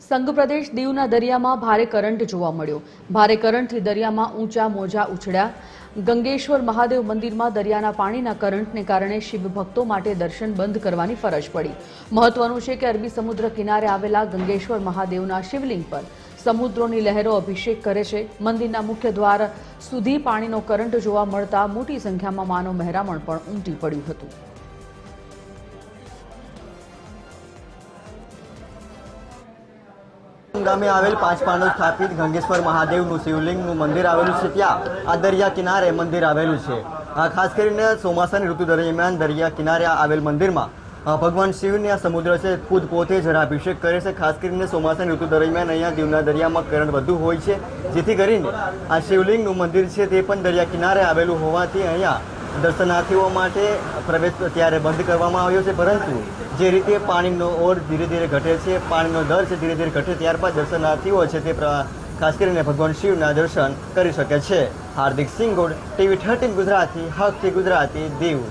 સંઘ પ્રદેશ દીવના દરિયામાં ભારે કરંટ જોવા મળ્યો। ભારે કરંટથી દરિયામાં ઊંચા મોજા ઉછળ્યા। ગંગેશ્વર મહાદેવ મંદિરમાં દરિયાના પાણીના કરંટને કારણે શિવ ભક્તો માટે દર્શન બંધ કરવાની ફરજ પડી। મહત્વનું છે કે અરબી સમુદ્ર કિનારે આવેલા ગંગેશ્વર મહાદેવના શિવલિંગ પર સમુદ્રોની લહેરો અભિષેક કરે છે। મંદિરના મુખ્ય દ્વાર સુધી પાણીનો કરંટ જોવા મળતા મોટી સંખ્યામાં માનવ મહેરામણ પણ ઉમટી પડ્યું હતું। ગામે આવેલ પાંચ પાંડવ સ્થાપિત ગંગેશ્વર મહાદેવનું શિવલિંગનું મંદિર આવેલું છે। ત્યાં આ દરિયા કિનારે મંદિર આવેલું છે। ખાસ કરીને ચોમાસાની ઋતુ દરમિયાન દરિયા કિનારે આવેલ મંદિરમાં ભગવાન શિવને સમુદ્ર છે ખુદ પોતે જળાભિષેક કરે છે। ખાસ કરીને ચોમાસાની ઋતુ દરમિયાન અહીંયા દીવના દરિયામાં કરંટ વધુ હોય છે, જેથી કરીને આ શિવલિંગનું મંદિર છે તે પણ દરિયા કિનારે આવેલું હોવાથી અહીંયા દર્શનાર્થીઓ માટે પ્રવેશ ત્યારે બંધ કરવામાં આવ્યો છે। પરંતુ જે રીતે પાણીનો ઓર ધીરે ધીરે ઘટે છે, પાણીનો દર છે ધીરે ધીરે ઘટે, ત્યારબાદ દર્શનાર્થીઓ છે તે ખાસ કરીને ભગવાન શિવના દર્શન કરી શકે છે। હાર્દિક સિંગોડ, TV 13 ગુજરાતી, હકથી ગુજરાતી, દીવ।